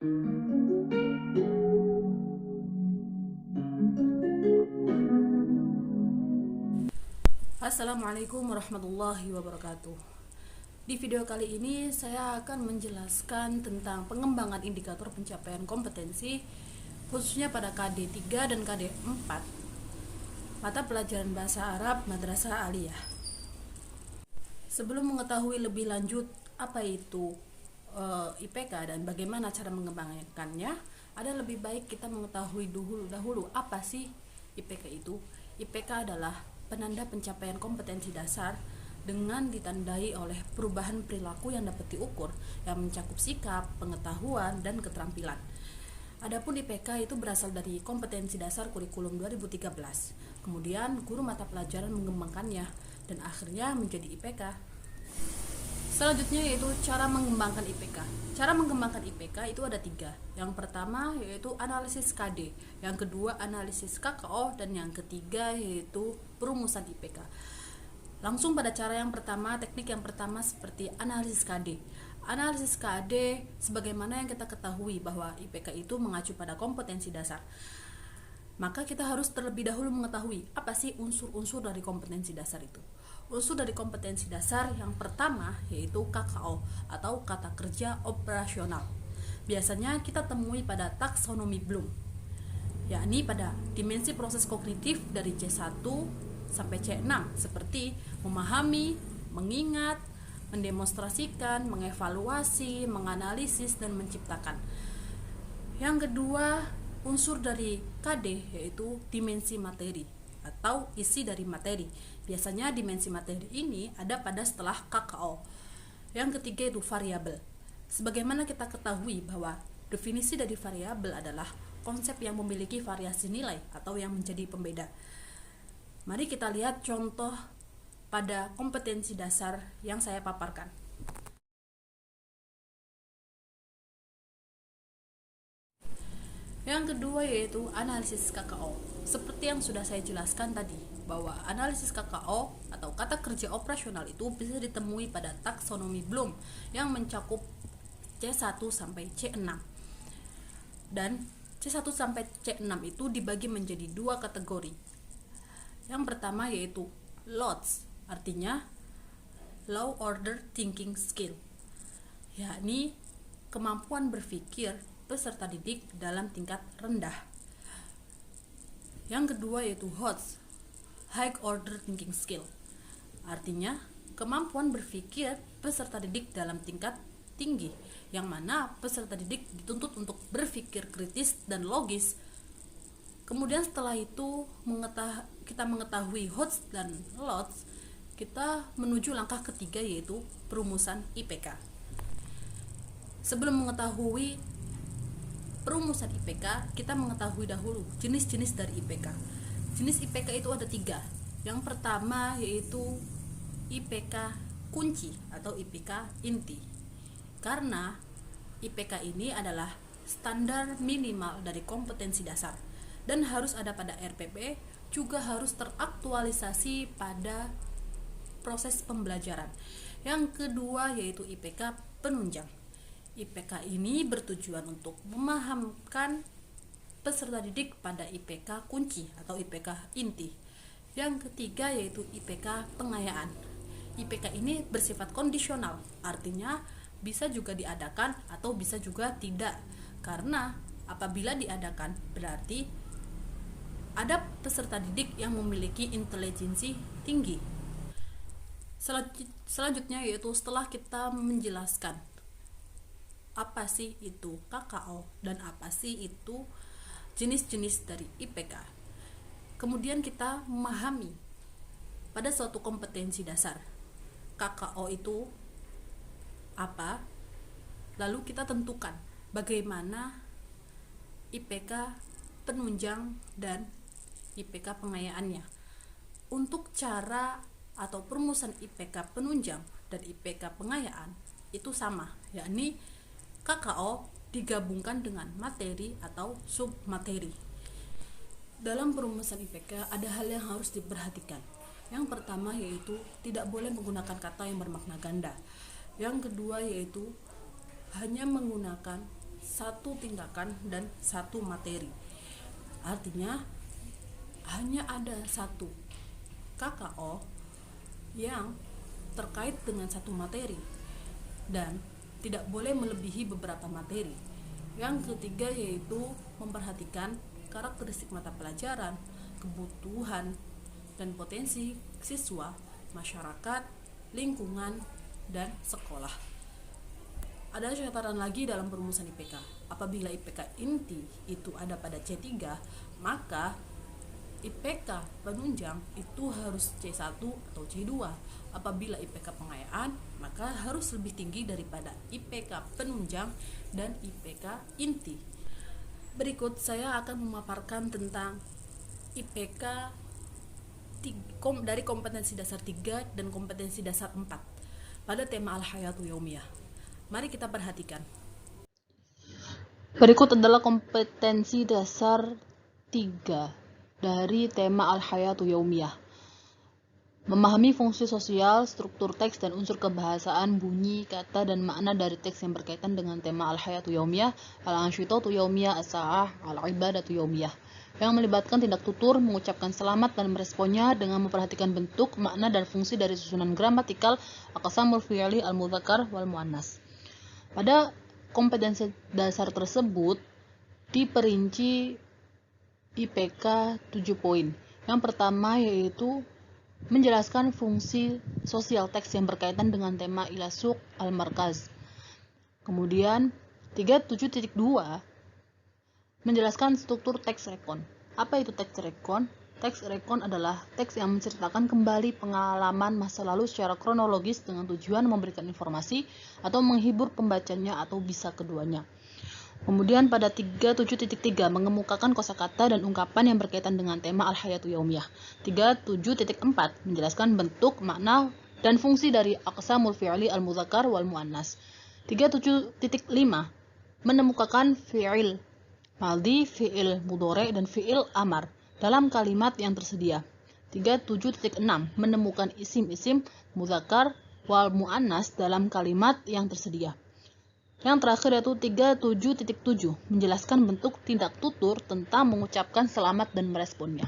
Assalamualaikum warahmatullahi wabarakatuh. Di video kali ini saya akan menjelaskan tentang pengembangan indikator pencapaian kompetensi khususnya pada KD 3 dan KD 4 mata pelajaran bahasa Arab Madrasah Aliyah. Sebelum mengetahui lebih lanjut apa itu IPK dan bagaimana cara mengembangkannya, ada lebih baik kita mengetahui dahulu apa sih IPK itu. IPK adalah penanda pencapaian kompetensi dasar dengan ditandai oleh perubahan perilaku yang dapat diukur, yang mencakup sikap, pengetahuan, dan keterampilan. Adapun IPK itu berasal dari kompetensi dasar kurikulum 2013. Kemudian guru mata pelajaran mengembangkannya dan akhirnya menjadi IPK. Selanjutnya yaitu cara mengembangkan IPK. Cara mengembangkan IPK itu ada 3. Yang pertama yaitu analisis KD, yang kedua analisis KKO, dan yang ketiga yaitu perumusan IPK. Langsung pada cara yang pertama, teknik yang pertama seperti analisis KD. Analisis KD sebagaimana yang kita ketahui bahwa IPK itu mengacu pada kompetensi dasar. Maka kita harus terlebih dahulu mengetahui apa sih unsur-unsur dari kompetensi dasar itu. Unsur dari kompetensi dasar yang pertama yaitu KKO atau kata kerja operasional. Biasanya kita temui pada taksonomi Bloom, yakni pada dimensi proses kognitif dari C1 sampai C6 seperti memahami, mengingat, mendemonstrasikan, mengevaluasi, menganalisis, dan menciptakan. Yang kedua, unsur dari KD yaitu dimensi materi atau isi dari materi. Biasanya dimensi materi ini ada pada setelah KKO. Yang ketiga itu variabel. Sebagaimana kita ketahui bahwa definisi dari variabel adalah konsep yang memiliki variasi nilai atau yang menjadi pembeda. Mari kita lihat contoh pada kompetensi dasar yang saya paparkan. Yang kedua yaitu analisis KKO. Seperti yang sudah saya jelaskan tadi, bahwa analisis KKO atau kata kerja operasional itu bisa ditemui pada taksonomi Bloom yang mencakup C1 sampai C6. Dan C1 sampai C6 itu dibagi menjadi 2 kategori. Yang pertama yaitu LOTS, artinya Low Order Thinking Skill, yakni kemampuan berpikir peserta didik dalam tingkat rendah. Yang kedua yaitu HOTS, High Order Thinking Skill, artinya kemampuan berpikir peserta didik dalam tingkat tinggi, yang mana peserta didik dituntut untuk berpikir kritis dan logis. Kemudian setelah itu kita mengetahui HOTS dan LOTS, kita menuju langkah ketiga yaitu perumusan IPK. Sebelum mengetahui perumusan IPK, kita mengetahui dahulu jenis-jenis dari IPK. Jenis IPK itu ada 3. Yang pertama yaitu IPK kunci atau IPK inti. Karena IPK ini adalah standar minimal dari kompetensi dasar dan harus ada pada RPP, juga harus teraktualisasi pada proses pembelajaran. Yang kedua yaitu IPK penunjang. IPK ini bertujuan untuk memahamkan peserta didik pada IPK kunci atau IPK inti. Yang ketiga yaitu IPK pengayaan. IPK ini bersifat kondisional, artinya bisa juga diadakan atau bisa juga tidak. Karena apabila diadakan berarti ada peserta didik yang memiliki intelijensi tinggi. Selanjutnya yaitu setelah kita menjelaskan apa sih itu KKO dan apa sih itu jenis-jenis dari IPK, kemudian kita memahami pada suatu kompetensi dasar KKO itu apa, lalu kita tentukan bagaimana IPK penunjang dan IPK pengayaannya. Untuk cara atau perumusan IPK penunjang dan IPK pengayaan itu sama, yakni KKO digabungkan dengan materi atau submateri. Dalam perumusan IPK ada hal yang harus diperhatikan. Yang pertama yaitu tidak boleh menggunakan kata yang bermakna ganda. Yang kedua yaitu hanya menggunakan satu tindakan dan satu materi. Artinya hanya ada satu KKO yang terkait dengan satu materi dan tidak boleh melebihi beberapa materi. Yang ketiga yaitu memperhatikan karakteristik mata pelajaran, kebutuhan dan potensi siswa, masyarakat, lingkungan, dan sekolah. Ada catatan lagi dalam perumusan IPK. Apabila IPK inti itu ada pada C3, maka IPK penunjang itu harus C1 atau C2. Apabila IPK pengayaan, maka harus lebih tinggi daripada IPK penunjang dan IPK inti. Berikut saya akan memaparkan tentang IPK dari kompetensi dasar 3 dan kompetensi dasar 4 pada tema Al-Hayatu Yaumiyah. Mari kita perhatikan. Berikut adalah kompetensi dasar 3 dari tema Al-Hayatu Yaumiyah. Memahami fungsi sosial, struktur teks, dan unsur kebahasaan, bunyi, kata, dan makna dari teks yang berkaitan dengan tema Al-Hayatu Yaumiyah, Al-Ansyitatu Yaumiyah, As-Sa'ah, Al-Ibadatu Yaumiyah, yang melibatkan tindak tutur, mengucapkan selamat, dan meresponnya dengan memperhatikan bentuk, makna, dan fungsi dari susunan gramatikal, aqsamul fi'li, al-mudzakkar, wal muannas. Pada kompetensi dasar tersebut diperinci IPK 7 poin. Yang pertama yaitu menjelaskan fungsi sosial teks yang berkaitan dengan tema ila suq al-markaz. Kemudian 37.2 menjelaskan struktur teks rekon. Apa itu teks rekon? Teks rekon adalah teks yang menceritakan kembali pengalaman masa lalu secara kronologis dengan tujuan memberikan informasi atau menghibur pembacanya atau bisa keduanya. Kemudian pada 37.3 mengemukakan kosakata dan ungkapan yang berkaitan dengan tema Al-Hayatu Yaumiyah. 37.4 menjelaskan bentuk, makna, dan fungsi dari aqsamul fi'li al-mudzakkar wal muannas. 37.5 menemukan fi'il madhi, fi'il mudhari, dan fi'il amar dalam kalimat yang tersedia. 37.6 menemukan isim-isim mudzakkar wal muannas dalam kalimat yang tersedia. Yang terakhir yaitu 37.7 menjelaskan bentuk tindak tutur tentang mengucapkan selamat dan meresponnya.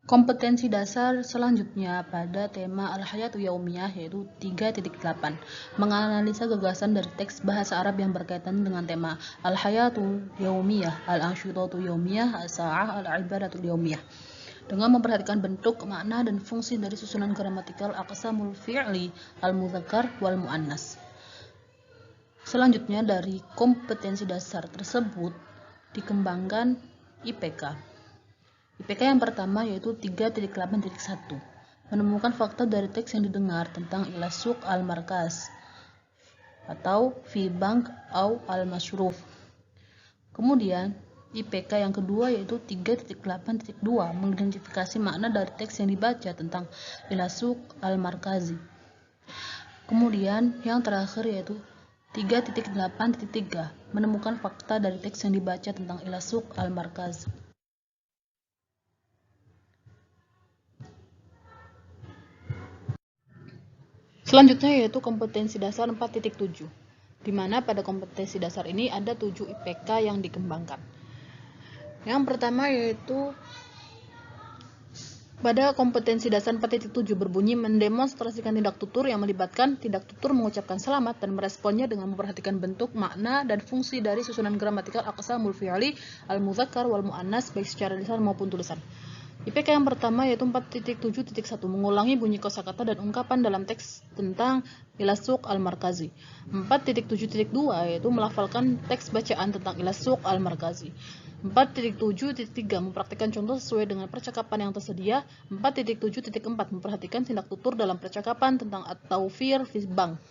Kompetensi dasar selanjutnya pada tema Al-Hayatu Yaumiyah yaitu 3.8 menganalisa gagasan dari teks bahasa Arab yang berkaitan dengan tema Al-Hayatu Yaumiyah, Al-Ansyitatu Yaumiyah, As-Sa'ah, Al-Ibadatul Yaumiyah dengan memperhatikan bentuk, makna, dan fungsi dari susunan gramatikal aqsamul fi'li al-mudzakkar wal muannas. Selanjutnya dari kompetensi dasar tersebut dikembangkan IPK. IPK yang pertama yaitu 3.8.1 menemukan fakta dari teks yang didengar tentang ila suq al-markaz atau fi bank au al-masyruf. Kemudian IPK yang kedua yaitu 3.8.2 mengidentifikasi makna dari teks yang dibaca tentang ila suq al-markazi. Kemudian yang terakhir yaitu 3.8.3 menemukan fakta dari teks yang dibaca tentang ila suq al-markaz. Selanjutnya yaitu kompetensi dasar 4.7, di mana pada kompetensi dasar ini ada 7 IPK yang dikembangkan. Yang pertama yaitu pada kompetensi dasar 4.7 berbunyi mendemonstrasikan tindak tutur yang melibatkan tindak tutur mengucapkan selamat dan meresponnya dengan memperhatikan bentuk, makna, dan fungsi dari susunan gramatikal aqsamul fi'li al-mudzakkar wal muannas baik secara lisan maupun tulisan. IPK yang pertama yaitu 4.7.1 mengulangi bunyi kosakata dan ungkapan dalam teks tentang ila suq al-markazi. 4.7.2 yaitu melafalkan teks bacaan tentang ila suq al-markazi. 4.7.3 mempraktikkan contoh sesuai dengan percakapan yang tersedia. 4.7.4 memperhatikan tindak tutur dalam percakapan tentang at-tawfir fi bank.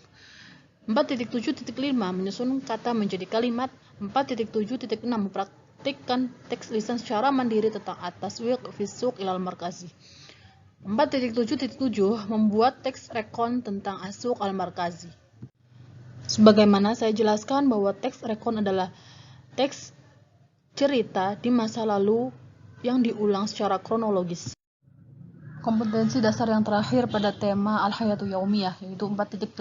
4.7.5 menyusun kata menjadi kalimat. 4.7.6 mempraktikkan teks lisan secara mandiri tentang at-taswiq fi suq ilal markazi. 4.7.7 membuat teks rekon tentang as-suq al-markazi. Sebagaimana saya jelaskan bahwa teks rekon adalah teks cerita di masa lalu yang diulang secara kronologis. Kompetensi dasar yang terakhir pada tema Al-Hayatu Yaumiyah yaitu 4.8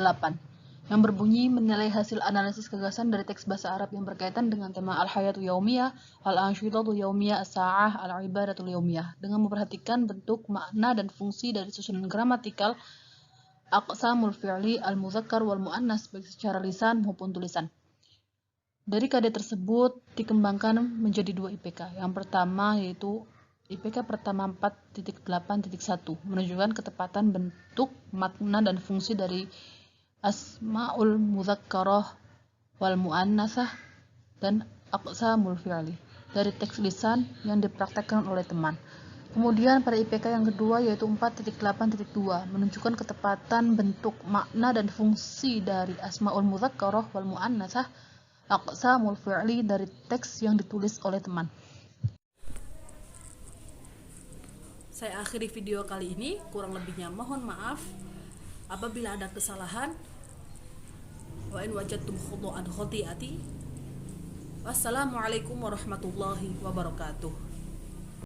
yang berbunyi menilai hasil analisis gagasan dari teks bahasa Arab yang berkaitan dengan tema al-hayatu yaumiyah, al-ansyitatu yaumiyah, as-sa'ah, al-ibadatu yaumiyah, dengan memperhatikan bentuk, makna, dan fungsi dari susunan gramatikal aqsamul fi'li al-mudzakkar wal muannas baik secara lisan maupun tulisan. Dari KD tersebut dikembangkan menjadi 2 IPK. Yang pertama yaitu IPK pertama 4.8.1 menunjukkan ketepatan bentuk, makna, dan fungsi dari asmaul mudzakkarah wal muannasah dan aqsamul fi'li dari teks lisan yang dipraktekkan oleh teman. Kemudian pada IPK yang kedua yaitu 4.8.2 menunjukkan ketepatan bentuk, makna, dan fungsi dari asmaul mudzakkarah wal muannasah aqsamul fi'li dari teks yang ditulis oleh teman. Saya akhiri video kali ini, kurang lebihnya mohon maaf apabila ada kesalahan. Wa in wajadtum khuta'an khati'ati. Wassalamualaikum warahmatullahi wabarakatuh.